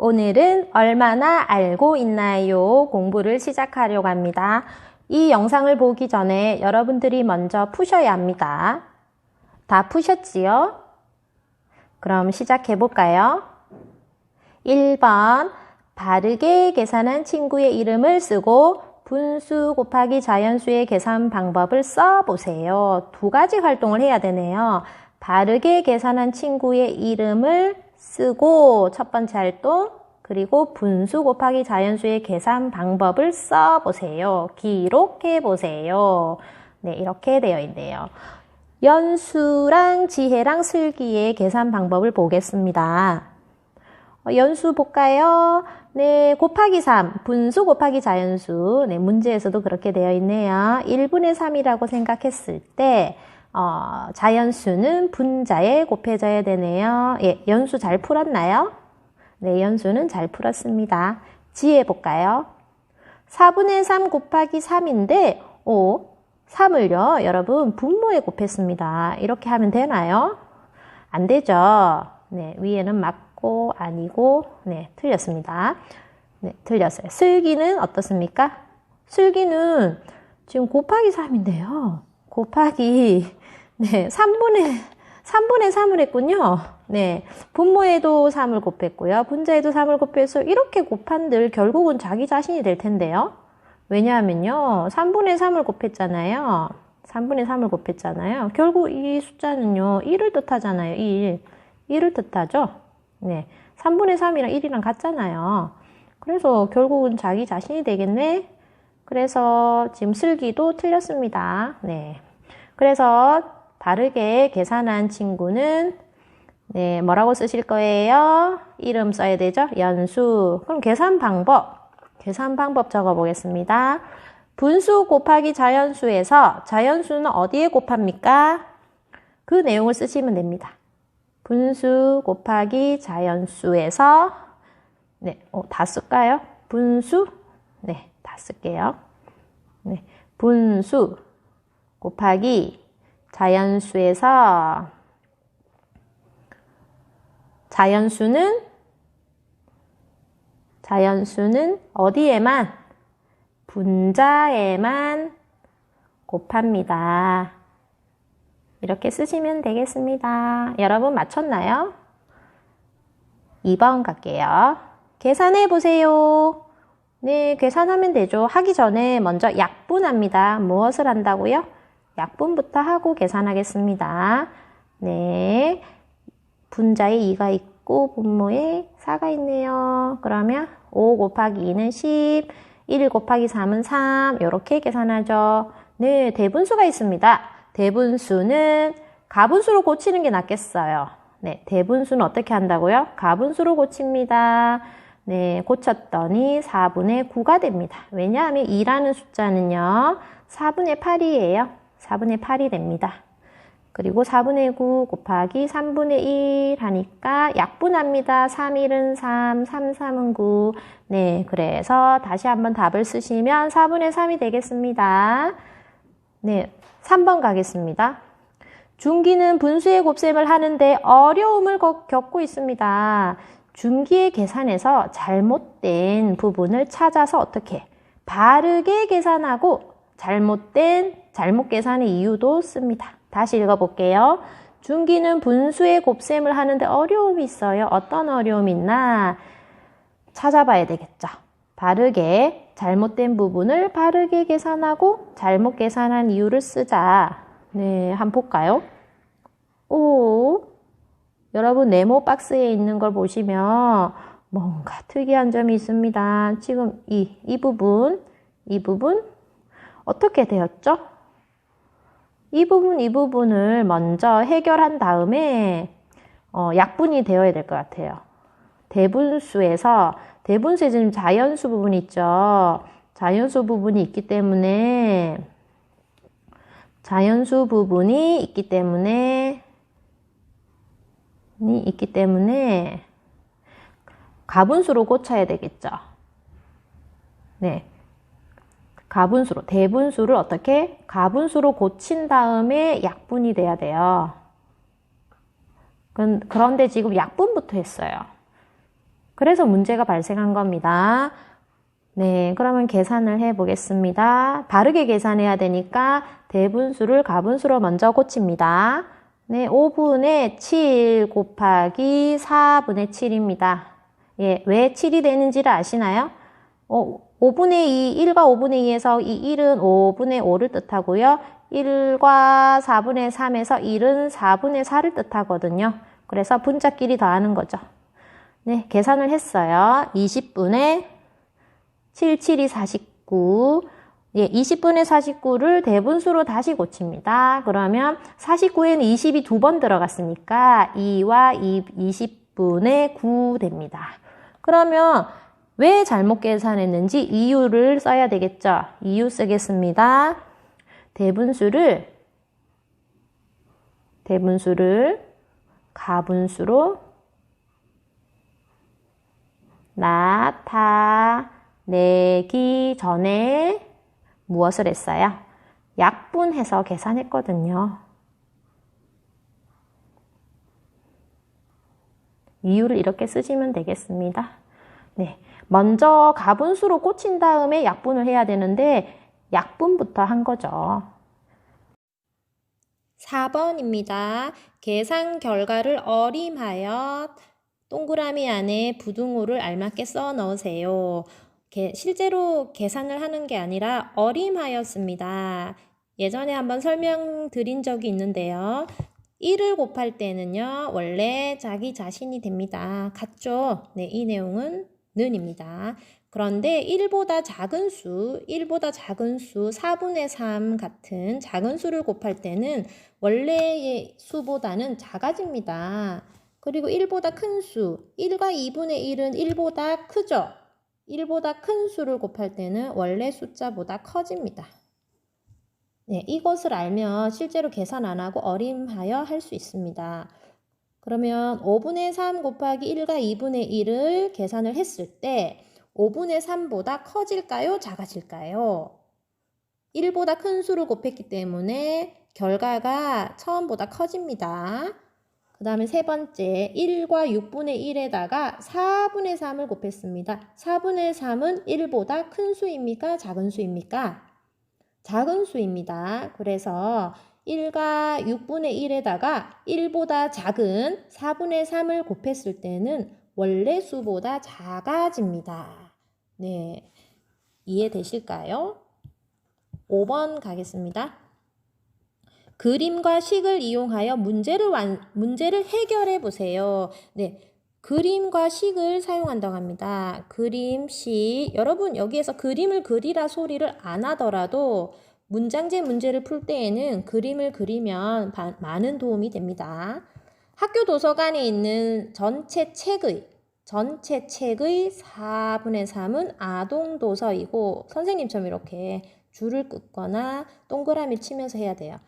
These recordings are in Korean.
오늘은 얼마나 알고 있나요? 공부를 시작하려고 합니다. 이 영상을 보기 전에 여러분들이 먼저 푸셔야 합니다. 다 푸셨지요? 그럼 시작해 볼까요? 1번 바르게 계산한 친구의 이름을 쓰고 분수 곱하기 자연수의 계산 방법을 써보세요. 두 가지 활동을 해야 되네요. 바르게 계산한 친구의 이름을 쓰고 첫 번째 활동, 그리고 분수 곱하기 자연수의 계산 방법을 써보세요. 기록해 보세요. 네, 이렇게 되어 있네요. 연수랑 지혜랑 슬기의 계산 방법을 보겠습니다. 연수 볼까요? 네, 곱하기 3, 분수 곱하기 자연수. 네, 문제에서도 그렇게 되어 있네요. 1분의 3이라고 생각했을 때 자연수는 분자에 곱해져야 되네요. 예, 연수 잘 풀었나요? 네, 연수는 잘 풀었습니다. 지혜 볼까요? 4분의 3 곱하기 3인데 3을요, 여러분 분모에 곱했습니다. 이렇게 하면 되나요? 안 되죠. 네, 위에는 맞고 아니고, 네, 틀렸습니다. 네, 틀렸어요. 슬기는 어떻습니까? 슬기는 지금 곱하기 3인데요. 곱하기, 네, 3분의 3을 했군요. 네, 분모에도 3을 곱했고요. 분자에도 3을 곱해서 이렇게 곱한들 결국은 자기 자신이 될 텐데요. 왜냐하면요, 3분의 3을 곱했잖아요. 3분의 3을 곱했잖아요. 결국 이 숫자는요, 1을 뜻하잖아요. 1을 뜻하죠. 네, 3분의 3이랑 1이랑 같잖아요. 그래서 결국은 자기 자신이 되겠네. 그래서 지금 슬기도 틀렸습니다. 네, 그래서 바르게 계산한 친구는 네, 뭐라고 쓰실 거예요? 이름 써야 되죠? 연수. 그럼 계산 방법 적어 보겠습니다. 분수 곱하기 자연수에서 자연수는 어디에 곱합니까? 그 내용을 쓰시면 됩니다. 분수 곱하기 자연수에서 네, 다 쓸까요? 분수? 네, 다 쓸게요. 네, 분수 곱하기 자연수에서 자연수는 어디에만? 분자에만 곱합니다. 이렇게 쓰시면 되겠습니다. 여러분 맞췄나요? 2번 갈게요. 계산해 보세요. 네, 계산하면 되죠. 하기 전에 먼저 약분합니다. 무엇을 한다고요? 약분부터 하고 계산하겠습니다. 네, 분자에 2가 있고 분모에 4가 있네요. 그러면 5 곱하기 2는 10, 1 곱하기 3은 3, 이렇게 계산하죠. 네, 대분수가 있습니다. 대분수는 가분수로 고치는 게 낫겠어요. 네, 대분수는 어떻게 한다고요? 가분수로 고칩니다. 네, 고쳤더니 4분의 9가 됩니다. 왜냐하면 2라는 숫자는요, 4분의 8이에요. 4분의 8이 됩니다. 그리고 4분의 9 곱하기 3분의 1 하니까 약분합니다. 3, 1은 3, 3, 3은 9. 네, 그래서 다시 한번 답을 쓰시면 4분의 3이 되겠습니다. 네, 3번 가겠습니다. 준기는 분수의 곱셈을 하는데 어려움을 겪고 있습니다. 준기의 계산에서 잘못된 부분을 찾아서 어떻게 바르게 계산하고 잘못 계산의 이유도 씁니다. 다시 읽어볼게요. 준기는 분수의 곱셈을 하는데 어려움이 있어요. 어떤 어려움이 있나? 찾아봐야 되겠죠. 바르게, 잘못된 부분을 바르게 계산하고 잘못 계산한 이유를 쓰자. 네, 한번 볼까요? 여러분 네모 박스에 있는 걸 보시면 뭔가 특이한 점이 있습니다. 지금 이 부분 어떻게 되었죠? 이 부분을 먼저 해결한 다음에 약분이 되어야 될 것 같아요. 대분수에 지금 자연수 부분이 있죠. 자연수 부분이 있기 때문에 가분수로 고쳐야 되겠죠. 네. 대분수를 어떻게? 가분수로 고친 다음에 약분이 돼야 돼요. 그런데 지금 약분부터 했어요. 그래서 문제가 발생한 겁니다. 네, 그러면 계산을 해 보겠습니다. 바르게 계산해야 되니까 대분수를 가분수로 먼저 고칩니다. 네, 5분의 7 곱하기 4분의 7입니다. 예, 왜 7이 되는지를 아시나요? 5분의 2, 1과 5분의 2에서 이 1은 5분의 5를 뜻하고요. 1과 4분의 3에서 1은 4분의 4를 뜻하거든요. 그래서 분자끼리 더하는 거죠. 네, 계산을 했어요. 20분의 7, 7이 49. 예, 20분의 49를 대분수로 다시 고칩니다. 그러면 49에는 20이 2번 들어갔으니까 2와 20분의 9 됩니다. 그러면 왜 잘못 계산했는지 이유를 써야 되겠죠? 이유 쓰겠습니다. 대분수를 가분수로 나타내기 전에 무엇을 했어요? 약분해서 계산했거든요. 이유를 이렇게 쓰시면 되겠습니다. 네, 먼저 가분수로 꽂힌 다음에 약분을 해야 되는데 약분부터 한 거죠. 4번입니다. 계산 결과를 어림하여 동그라미 안에 부등호를 알맞게 써 넣으세요. 실제로 계산을 하는 게 아니라 어림하였습니다. 예전에 한번 설명드린 적이 있는데요. 1을 곱할 때는요, 원래 자기 자신이 됩니다. 같죠? 네, 이 내용은 는입니다. 그런데 1보다 작은 수, 4분의 3 같은 작은 수를 곱할 때는 원래의 수보다는 작아집니다. 그리고 1보다 큰 수, 1과 2분의 1은 1보다 크죠? 1보다 큰 수를 곱할 때는 원래 숫자보다 커집니다. 네, 이것을 알면 실제로 계산 안 하고 어림하여 할 수 있습니다. 그러면 5분의 3 곱하기 1과 2분의 1을 계산을 했을 때 5분의 3보다 커질까요? 작아질까요? 1보다 큰 수를 곱했기 때문에 결과가 처음보다 커집니다. 그 다음에 세 번째, 1과 6분의 1에다가 4분의 3을 곱했습니다. 4분의 3은 1보다 큰 수입니까? 작은 수입니까? 작은 수입니다. 그래서 1과 6분의 1에다가 1보다 작은 4분의 3을 곱했을 때는 원래 수보다 작아집니다. 네, 이해되실까요? 5번 가겠습니다. 그림과 식을 이용하여 문제를 해결해 보세요. 네, 그림과 식을 사용한다고 합니다. 그림, 식. 여러분 여기에서 그림을 그리라 소리를 안 하더라도 문장제 문제를 풀 때에는 그림을 그리면 많은 도움이 됩니다. 학교 도서관에 있는 전체 책의 4분의 3은 아동 도서이고 선생님처럼 이렇게 줄을 긋거나 동그라미 치면서 해야 돼요.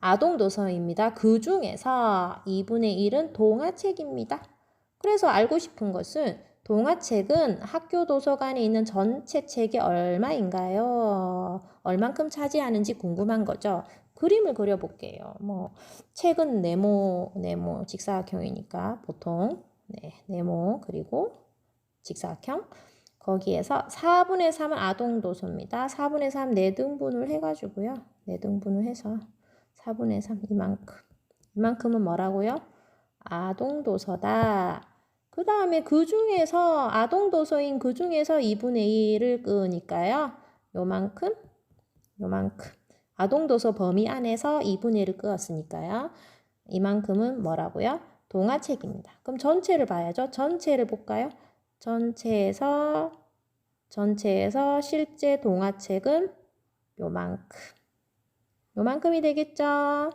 아동 도서입니다. 그 중에서 2분의 1은 동화책입니다. 그래서 알고 싶은 것은 동화책은 학교 도서관에 있는 전체 책이 얼마인가요? 얼만큼 차지하는지 궁금한 거죠. 그림을 그려볼게요. 책은 네모 직사각형이니까 보통 네모 그리고 직사각형. 거기에서 4분의 3은 아동 도서입니다. 4분의 3 4등분을 해가지고요. 4등분을 해서 4분의 3 이만큼은 뭐라고요? 아동 도서다. 그 다음에 그 중에서 아동 도서인 그 중에서 2분의 1을 끄니까요. 요만큼 아동 도서 범위 안에서 2분의 1을 끄었으니까요. 이만큼은 뭐라고요? 동화책입니다. 그럼 전체를 봐야죠. 전체를 볼까요? 전체에서 실제 동화책은 요만큼이 되겠죠?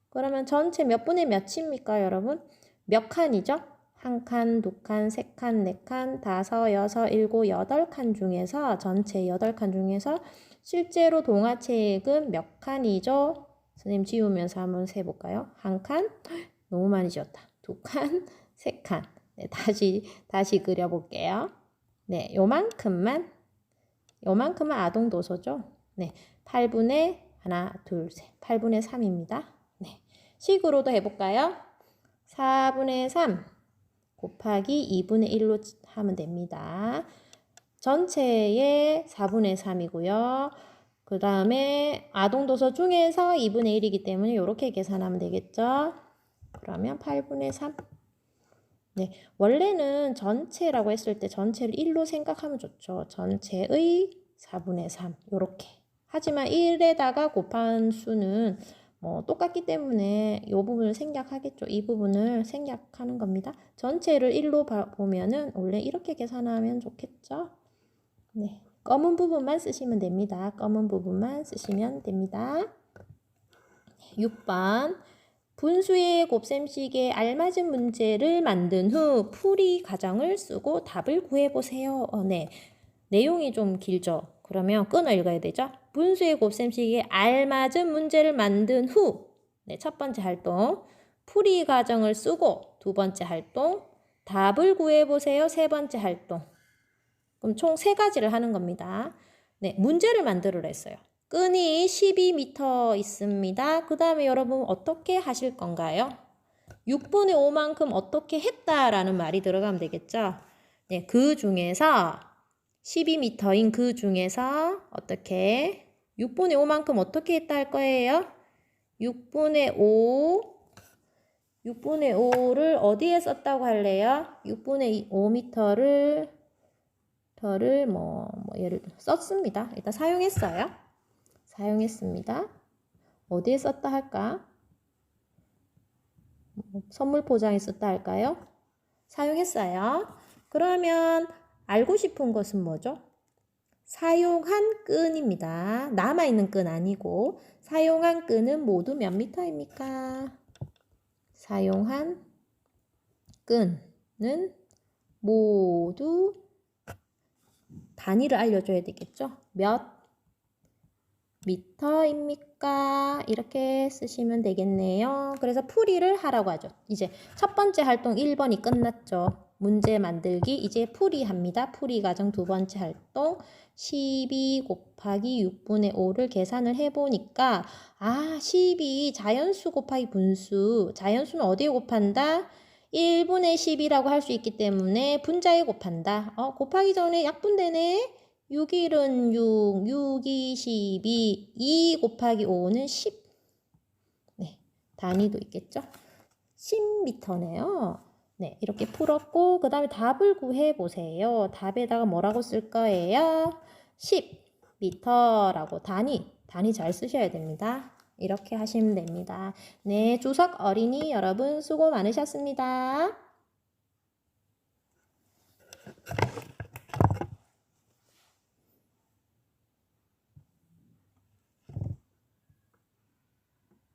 그러면 전체 몇 분의 몇입니까, 여러분? 몇 칸이죠? 1칸, 2칸, 3칸, 4칸, 5, 6, 7, 8칸 중에서 전체 8칸 중에서 실제로 동화책은 몇 칸이죠? 선생님 지우면서 한번 세볼까요? 1칸? 너무 많이 지웠다. 2칸, 3칸. 네, 다시 그려볼게요. 네, 요만큼만 아동 도서죠. 네, 8분의 8분의 3입니다. 네, 식으로도 해볼까요? 4분의 3 곱하기 2분의 1로 하면 됩니다. 전체의 4분의 3이고요. 그 다음에 아동도서 중에서 2분의 1이기 때문에 이렇게 계산하면 되겠죠. 그러면 8분의 3. 네, 원래는 전체라고 했을 때 전체를 1로 생각하면 좋죠. 전체의 4분의 3 이렇게. 하지만 1에다가 곱한 수는 똑같기 때문에 이 부분을 생략하겠죠. 이 부분을 생략하는 겁니다. 전체를 1로 보면은 원래 이렇게 계산하면 좋겠죠. 네, 검은 부분만 쓰시면 됩니다. 검은 부분만 쓰시면 됩니다. 6번. 분수의 곱셈식에 알맞은 문제를 만든 후 풀이 과정을 쓰고 답을 구해보세요. 네, 내용이 좀 길죠. 그러면 끊어 읽어야 되죠. 분수의 곱셈식에 알맞은 문제를 만든 후, 네, 첫 번째 활동, 풀이 과정을 쓰고 두 번째 활동, 답을 구해보세요. 세 번째 활동. 그럼 총 3가지를 하는 겁니다. 네, 문제를 만들으라 했어요. 끈이 12m 있습니다. 그 다음에 여러분 어떻게 하실 건가요? 6분의 5만큼 어떻게 했다라는 말이 들어가면 되겠죠? 네, 그 중에서 12m인 그 중에서 어떻게 6분의 5만큼 어떻게 했다 할 거예요? 6분의 5를 어디에 썼다고 할래요? 6분의 5m를 예를 들어 썼습니다. 일단 사용했습니다. 어디에 썼다 할까? 선물 포장에 썼다 할까요? 사용했어요. 그러면 알고 싶은 것은 뭐죠? 사용한 끈입니다. 남아있는 끈 아니고 사용한 끈은 모두 몇 미터입니까? 사용한 끈은 모두 단위를 알려줘야 되겠죠? 몇 미터입니까? 이렇게 쓰시면 되겠네요. 그래서 풀이를 하라고 하죠. 이제 첫 번째 활동 1번이 끝났죠. 문제 만들기 이제 풀이합니다. 풀이 과정 두 번째 활동 12 곱하기 6분의 5를 계산을 해보니까 12 자연수 곱하기 분수. 자연수는 어디에 곱한다? 1분의 10이라고 할 수 있기 때문에 분자에 곱한다. 곱하기 전에 약분되네. 6일은 6, 6이 12, 2 곱하기 5는 10. 네, 단위도 있겠죠? 10m네요. 네, 이렇게 풀었고 그 다음에 답을 구해보세요. 답에다가 뭐라고 쓸 거예요? 10m라고 단위 잘 쓰셔야 됩니다. 이렇게 하시면 됩니다. 네, 조석 어린이 여러분 수고 많으셨습니다.